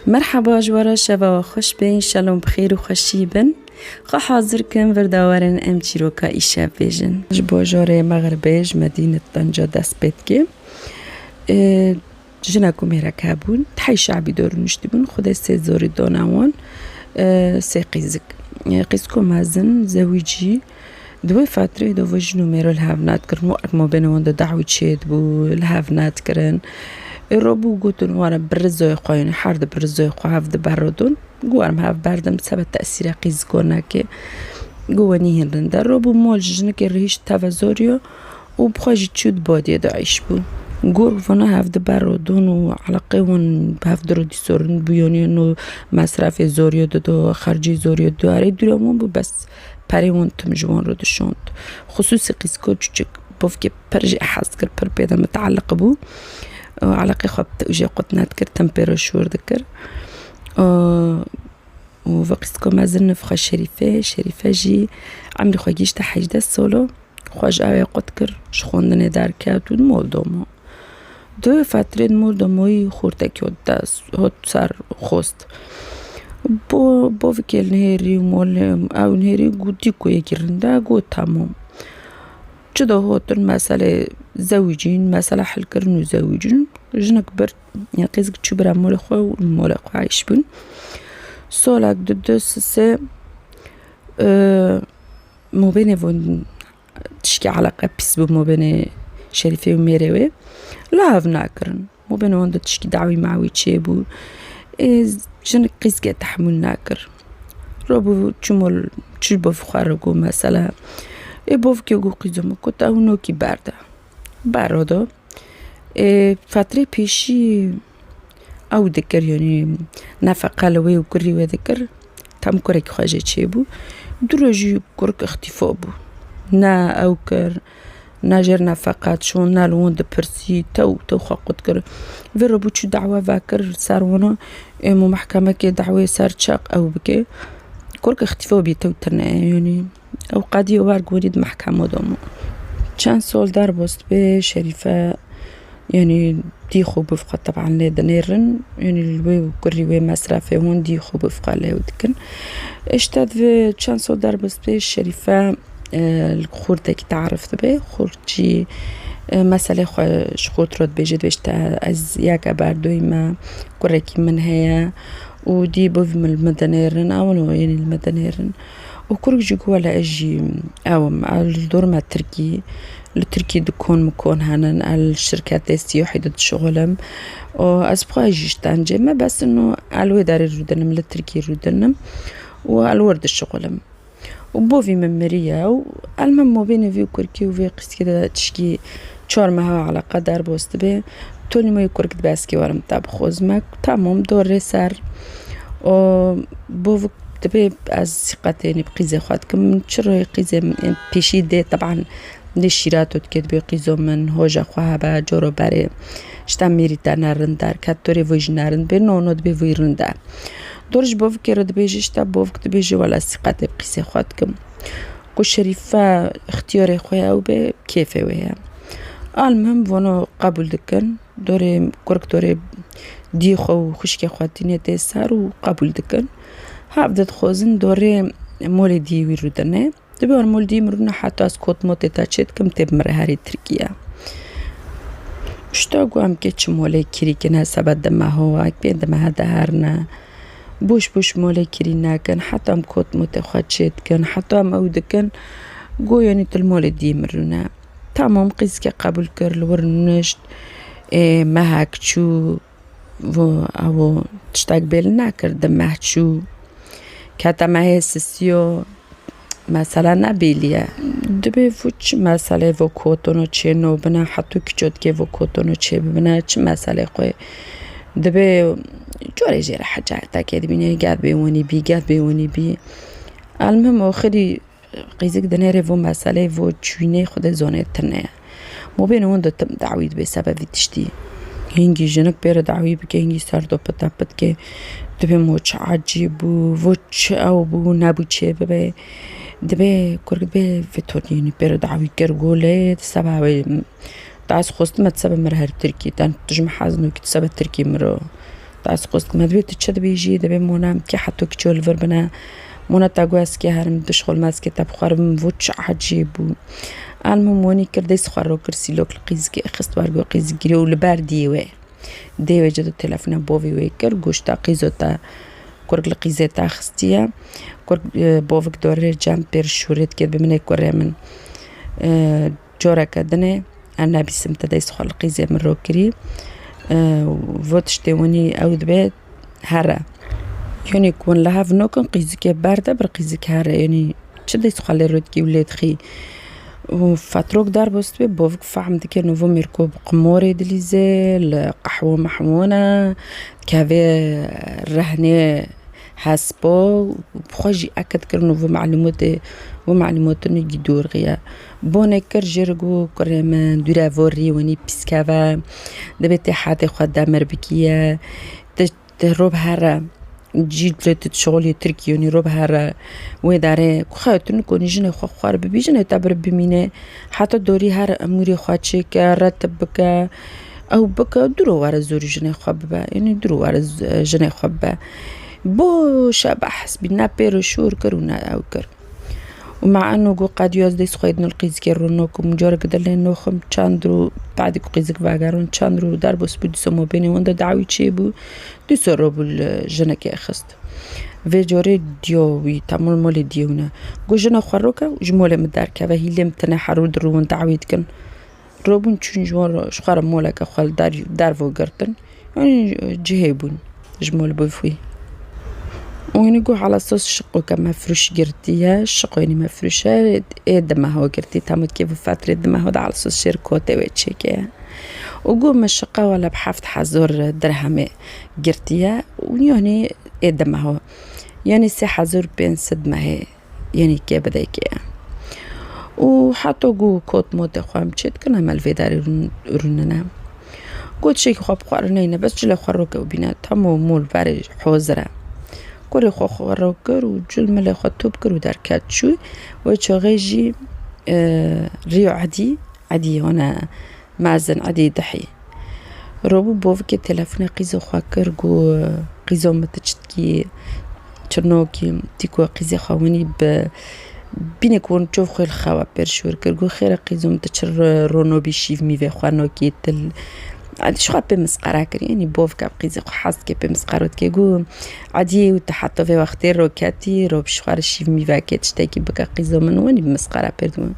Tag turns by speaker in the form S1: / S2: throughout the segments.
S1: مرحبا جوارا شبا خوش بین شلوم بخیر و خوشی بن خو حاضر کن ورداورن ام چیروکا ایشا بیجن جبو جاره مغربیج مدینه طنجة دست بیتگی جناكو ميراكا بون تحي شعبي دور نشتي بون خدا سي زوري دوناوان سي قيزك قيزكو مازن زويجي دوي فاتري دو وجنو ميرو الهافنات كرن وقت ما بينوان دو دعوي تشيد بو الهافنات كرن الروبو قوتون وانا برزوي قوين حارد برزوي قو هافد باردون قوارم هاف باردم بسبب تأثير قيزكوناكي قواني هنرن در روبو مول جنك الرهيش تافا زوريو وبخواجي تشود بودي دو عيش بو گور فنا هفته باردون و علاقه ون هفته رو دیسورن بیانی نو مصرف زوریو دو خرجی زوریو دو اری دوریمون بو بس پریون تم جوان رو دشوند خصوصی قیسکو چوچک بوف که پرج احس کر پر پیدا متعلق بو علاقه خواب توجه قطنات کر تمپراتور دکر و قیسکو مازن نفخ شریفه جی عمری خواهیش تحجده سولو خواج اوی قط کر شخوندن در کات و مولدومو دو فتره مولدوموی خورتکی هد سر خوست با وکیل نهری مول او نهری گودی کو یکیرنده گود تمام چدا هاتن مسئله زوجین مسئله حل کردن زوجین جنک برد یا قیزک چو برام مول خو و مول خو عیش بون سالک دو سه مبینه ون تشكي علاقة بس بو بين شريفة وميروي لا هاف ناكرن مو بين وند تشكي دعوي معوي تشيبو جن قيسكا تحمل ناكر روبو تشمول تشبو فخارقو مثلا بوف كيو قيزوم كنت او نوكي باردو فترة بيشي او ذكر يعني نفقة لوي وكري وذكر تام كوريك خواجه تشيبو دروجي كورك اختفاء بو نا اوكر ناجرنا فقط شون نالون د برسي تو خاقت كر فيرو بوچو دعوه فاكر سارونا مو محكمه كي دعوه سار تشاق او بكي كرك اختفاء بيتو ترنا يعني او قاضي وارق وريد محكمه دومو كان سول دار بوست بي شريفه يعني دي خو بفقه طبعا لدنيرن يعني الوي وكري مصرفه هون دي خو بفقه له ودكن اشتاد في كان سول دار بوست بي شريفه الخورده كي تعرف به خورجي مسألة شخوت رد بيجد بيشتا از ياك باردوي ما كوريكي من هيا ودي بوف من المدنيرن او يعني المدنيرن وكورجي جوالا اجي اوم الدور ما التركي دكون مكون هانن الشركات السياحية ضد شغلهم واسبقا اجيش تانجي بس انه الوي داري رودنم التركي رودنم والورد الشغلهم وبوفي ممرية والمهم بين في كركي وفي قص كده تشكي شور ما هو على قدر بوست به توني ما يكرك باسكي ورم تاب خوزمك تمام دور سر و بوف تبي از ثقتين بقيزة خاتكم شرو قيزة بيشي دي طبعا دي شيراتو تكتبي قيزو من هوجا خوها جورو باري شتام ميريتا نارندار كاتوري فوج نارند بنونود بي رندار دورج بوف كيرد بيجي شتا بوف كتبيجي ولا ثقتي بقيسة خاتكم قو شريفة اختياري خويا او بكيفي ويا المهم فونو قبول دكن دوري كورك دوري دي خو خشكي خواتيني تيسار وقبول دكن هابدت خوزن دوري مولي دي ويرودنه دبور مول دي مرنا حتى اسكوت موتي تاچت كم تب مرهاري تركيا اشتاقو هم كيتش مولي كيريكنا سبد ما هو بين ما هذا هرنا بوش مولي كيرينا كان حتى ام كوت متخاتشت كان حتى ام اود كان جو يعني تلمول دي مرنا تمام قيسكي قبول كر الورنشت ما هاكشو او تشتاق بيلنا كر دمهشو كاتا ما هي سيسيو مثلا نبيليه دبي فوتش مساله وکوتونو چنو بنا حتى کجود که وکوتونو چه بنا چه مساله قوي دبي جوري جيرا حاجة تاكي دبيني قاعد بيوني بي المهم آخری قيزك دنيري فو مساله فو چويني خود زونه تنه مو بين وند دعويد بسبب تشتي هنگي جنك بير دعوي بكي هنگي سر دو پت که دبي موچ عجيب ووچ او بو نابو چه ببي دبي كورك بي فيتوريني بير دعوي كرغولي سبب تعس خوست ما تسبب مرهر تركي تان تجمع حزنو كتسبب تركي مرو تاس قصد مدبي تشد بيجي دبي مونا كي حتى كتشول فربنا مونا تاقواس كي هرم دشغل ماسكي تبخار مفوتش عجيب المهم واني كردي سخارو كرسي لوك القيزكي اخست وارغو قيزكي ولبار ديوه ديوه جدو التلفون بوفي ويكر قوشتا قيزوتا كورك القيزيتا اخستيا كورك بوفك دوري جامبير شوريت كي بمني كوري من جورا كدني انا بسمت داي سخار القيزي من روكري فوتشتي واني او دبيت هرا يعني يكون لها فنوكن قيزكي باردة برقيزك هرا يعني شدي سخالي رودكي ولاد خي وفتروك دار بوستوي بوفك فعمت كي نوفو ميركوب قموري دليزي القحوة محمونة كافي رهني حاسبو بخوجي أكد كر نوفو معلومات نجي دور غيا بوني كر جرقو كرمان دورافوري وني بسكافا دبتي حاتي خواد دامر بكيا تروب هرا جيل بلاتت شغلي تركيوني روب هرا ويداره خاطر كوني جنة خوار ببيجنة تعبر بمينة حتى دوري هر أموري خواتشي كرتبك أو بك درو ورا زوري جنة خببة يعني درو ورا جنة خببة بو شاب حسبي نابير شور كرونا أو كر ومع أنه جو قاد يوزدي سخيدنا القيزك رونوكم مجارك دلين نوخم تشاندرو بعدك قيزك فاقارون تشاندرو داربو سبودي سمو بيني واندا دعوي تشيبو دي سروبو الجنكي أخست في جوري ديووي تعمل مولي ديونا جو جنا خروكا وجمولة مداركا وهي اللي متنحرو دروون دعويتكن روبون تشون جوار شخار مولك أخوال دارفو قرطن يعني جهيبون جمول بوفوي وينيقو على صوص شقو كما فروش قرتيا شقو يعني مفروشة دما هو قرتي تامد كيف فترة دما هو على صوص شركوتي ويتشيكيا وقو ما الشقا ولا بحافت حزور درهمي قرتيا ويعني دما هو يعني سي حزور بين صدمة هي يعني كي بدايكيا وحتى قو كوت موت اخوام تشيت كنا مالفي داري روننا قوت شيك خواب خوارنينا بس جلا خروكا وبينا تامو مول باري حوزرة كوري خو روكر وجل ملا خطوب كر ودركات شو وشغيجي ريو عادي هنا مازن عادي ضحي روبو بوفكي تلفوني قيزو خاكر جو قيزو متشتكي تشرنوكي تيكو قيزي خاوني بينكون تشوف خير خوا برشور كرجو خير قيزو متشر رونو بيشيف ميفي خوانوكي تل شو خاب مسقرا كري يعني بوف كاب قيزي حاس كي بمسقروت كيغو عادي وتحطو في وقت روكاتي روب شوار شيف ميفاكيت تشتكي بك قيزو من وين بمسقرا بردو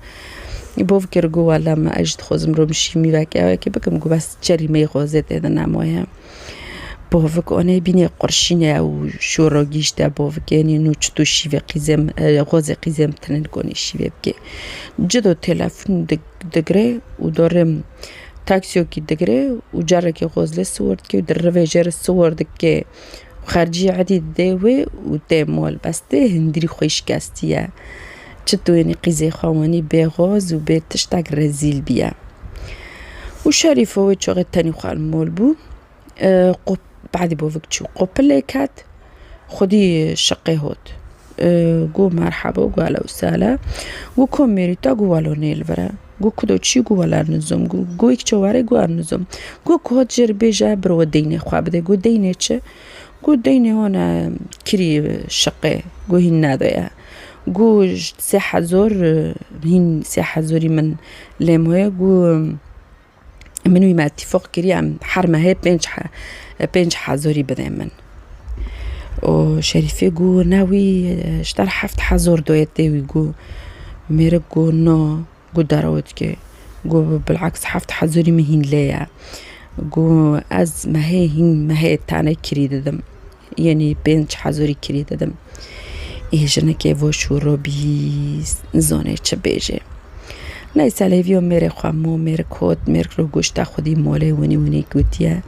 S1: بوف كرجو ولا ما اجد خوزم روب شيف ميفاكي كي بك مغو بس تشري مي غوزت هذا نامويا بوفك انا بيني قرشينه او شوروغيش تا بوفك يعني نو تشتو شيف قيزم غوزي قيزم تنكوني شيف بكي جدو تلفون دغري ودورم تاكسيو كي دقري وجارك غوز للصور كي ودرفي جار الصور دكي وخارجي عادي داوي ودي مول بس دي هندري خويش كاستيا تشتو يعني قيزي خواني بي غوز وبي تشتاق رزيل بيا وشاري فوي شغل تاني خوال مول بو بعد بوفك تشو قوبليكات خدي شقي هوت قو مرحبا قو على وسالة قو كوميريتا قو والو نيلفرا قو كدو تشي قو ولا نزوم قو يكتواري قو نزوم قو كود جربي جابر وديني خوابده قو ديني تشي قو ديني هنا كري شقي قو هنادويا قو ساحة زور هين ساحة زوري من لامويا قو منو يما اتفاق كري عم حرمة هي بينج حزوري بدا من وشريفي قو ناوي اشتر حفت حزور دويتي ويقو ميرك قو نو قو داروتكي قو بالعكس حفت حزوري مهين ليا قو از ما هي تاني كريدة دم يعني بينج حزوري كريدة دم إيه جنا كيفو شورو بي زوني تشبيجي نايس على فيو ميري خامو ميري كوت ميري روغوش تاخدي مولي وني كوتيا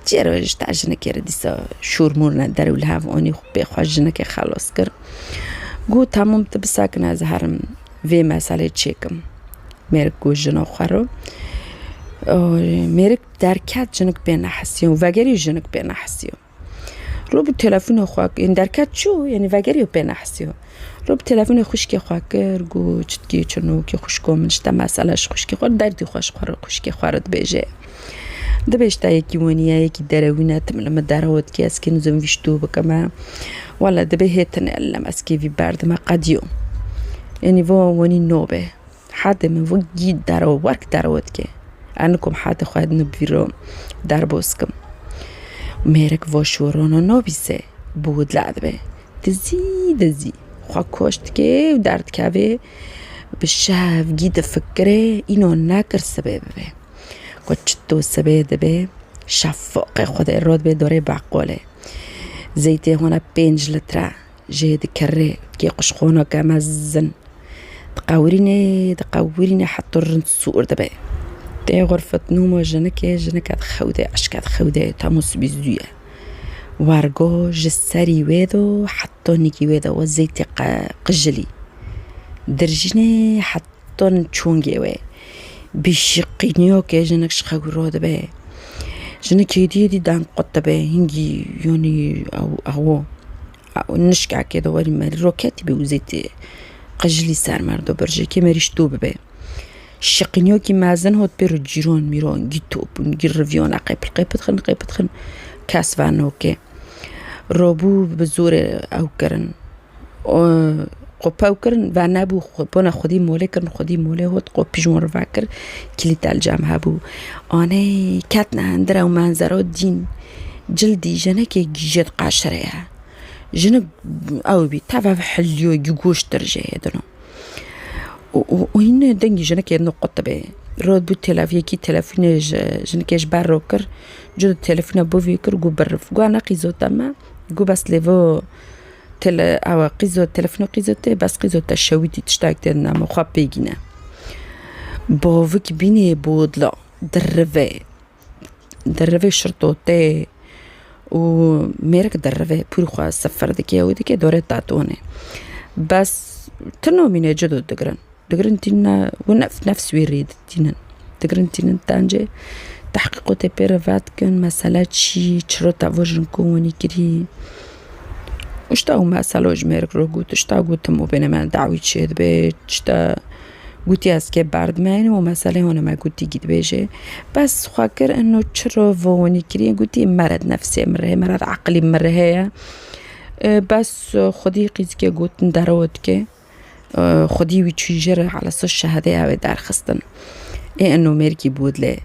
S1: تيرو جتا جنا كير ديسا شور مورنا دارو الهاف اوني بخوا جنا كي خلاص كر قو تمام تبساكنا زهرم في مسالة تشيكم ميري كو جنا خارو ميري دركات جنك بين حسيو وغيري جنك بين حسيو روب تلفون خواك این درکت چو یعنی وگری بین حسیو روب تلفون خوشکی خواکر گو چتکی چنو که خوشکو منشتا مسئلهش خوشکی خورد دردی خوش خورد خوشکی خورد بیجه دبيش تا يكي ونيا يكي داروينا لما داروت كي اسكي نزوم فيشتو بكما ولا دبي هيتن ألم اسكي في بارد ما قد يوم يعني فو وني نوبه حد من فو جيد دارو ورك داروت كي أنكم حد خواهد نبيرو داربوسكم ميرك فو شورونا نوبيسي بود لعبه دزي خوا كوشت كي ودارت كافي بالشاف جيد فكري إنو ناكر سبب به كوشتو السبب به شفاق خود الرود به دوره بعقوله زيتي هنا بينج لترا جيد كري كي قشخونا كمزن تقاوريني حتى الرنسور دبي تي غرفة نومو جنك خوده عشكات خوده تاموس بزدوية وارغو جساري ويدو حتى نيكي ويدو وزيتي قجلي درجيني حتى نشونجي وي بشقينيو كي جنك شخورو دبي جنك يدي دان قطبه هنجي يوني أو نشكع كده وري ماري روكاتي بوزيتي قجلي سار مردو برجي كي مريش توب بي شقينيو كي مازن هوت بيرو جيرون ميرون جيتوب نجير ريفيون قيب تخن كاس فانوكي روبو بزور او كرن قوباو كرن فانابو بونا خدي مولي هوت قو بيجون رفاكر كلي تالجام هابو اني كاتنا عندرا ومانزارو دين جلدي جنكي جيجت قاشريها جنك او بي تافا حليو يجوش ترجي هدنو وهنا دنجي جنك يدنو قطبه رود بو تلافي كي تلافين جنك جبار روكر جود تلافين بوفيكر جو برف جو انا قيزو تما جو بس ليفو تل او قيزو تلافين قيزو تي بس قيزو تشويتي تشتاك تنا مخا بيجينا بوفيك بيني بودلا درفي شرطوتي وميرك درفه بورخوا سفر دكي ودكي دورة تعطوني بس تنو من جدو دقرن تينا ونفس ويريد تينا دقرن تينا تانجي تحقيقو تبير فاتكن مسألة شي چرو تاوجن كوني كري وشتاو مسألة ميرك رو قوت اشتاو قوتمو بين من دعوي تشيد بي اشتا قوتي اسكي باردماني ومسألة هنا ما قوتي جيد بيجي بس خاكر انو چرو فوني كري قوتي مرض نفسي مرض عقلي مرهية بس خدي قيزكي قوت نداروتكي خدي ويتشيجر على صوت الشهادة او دار خستن انو ميركي بودلي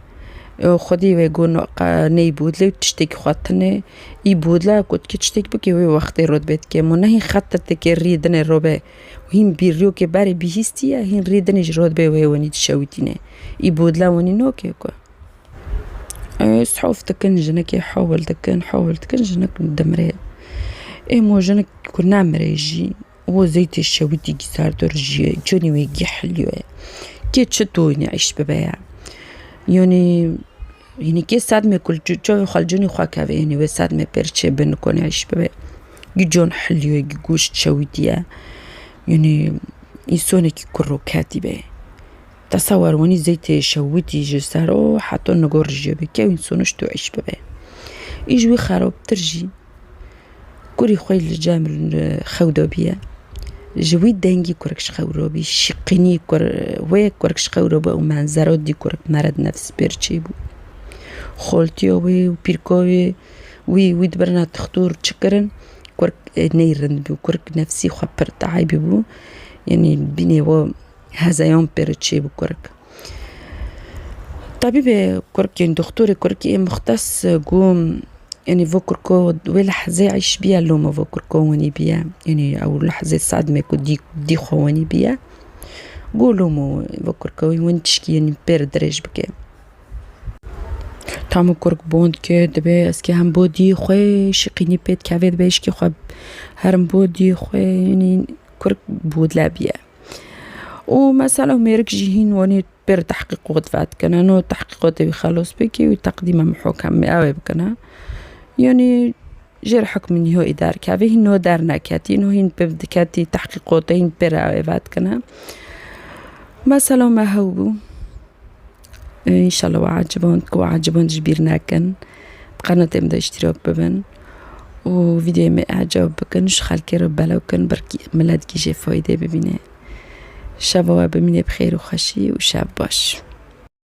S1: خدي ويقول ني بودلي وتشتكي خواتني اي بودلا كنت تشتكي بكي وقت رود بيتكي منهي خطتك ريدن الروبي وهين بيريو كي باري بيهستيا هين ريدن جرود بي واني تشاوتيني اي بودلا واني نوكي كو صحوف تكن جنك حاول تكن جنك مدمري اي مو جنك كنا مريجي هو زيت الشاوتي صار درجي جوني ويجي حليو كي تشتوني عيش ببايع يعني كي ساد ما كل جو خالجوني خواكاوي يعني وساد ما بيرتشي بنكون عيش ببايع يجون حليو يجي جوش تشاوتيا يعني يسوني كي كرو كاتبه تصور واني زيت شوتي جسارو حتى نقول رجيبي كي ينسونش تعيش ببايع يجوي خراب ترجي كوري خوي الجامل خودو بيا جوي دنگي كوركش خورو بي شقيني كوركش خورو بو منظرو دي كورك مرض نفس بيرچيبو خولتيو وي وبيركوي وي دبرنا تختور تشكرن كورك نيرن بو كورك نفسي خبر تعيبي بو يعني بيني و هذا يوم بيرچيبو كورك طبيب كورك يعني دكتور كورك مختص قوم يعني فكركو ولحظة عيش بيا لوما فكركو وني بيا يعني أو لحظة سعد ما كنت دي خواني بيا قولوا مو فكركو وين تشكي يعني بير درج بكي تامو كرك بوند كي دبي اسكي هم بودي خوي شقيني بيت كافيد باش كي خو هرم بودي خوي يعني كرك بود لا بيا ومسألة ميرك جيهين وني بير تحقيق غدفات كنا نو تحقيقات بخلص بكي وتقديم محكم أوي بكنا يعني جير حكم من هو إدار كافي هنو دارنا كاتي إنه هين ببدكاتي تحقيقاتين برا كنا مثلا ما هو إن شاء الله وعجبون جبيرنا كان قناة مدا اشتراك ببن وفيديو ما أعجب بكن شخال كيرو بلا وكان بركي ملاد كي جي فايدة ببينه شابوا بميني بخير وخشي وشاب باش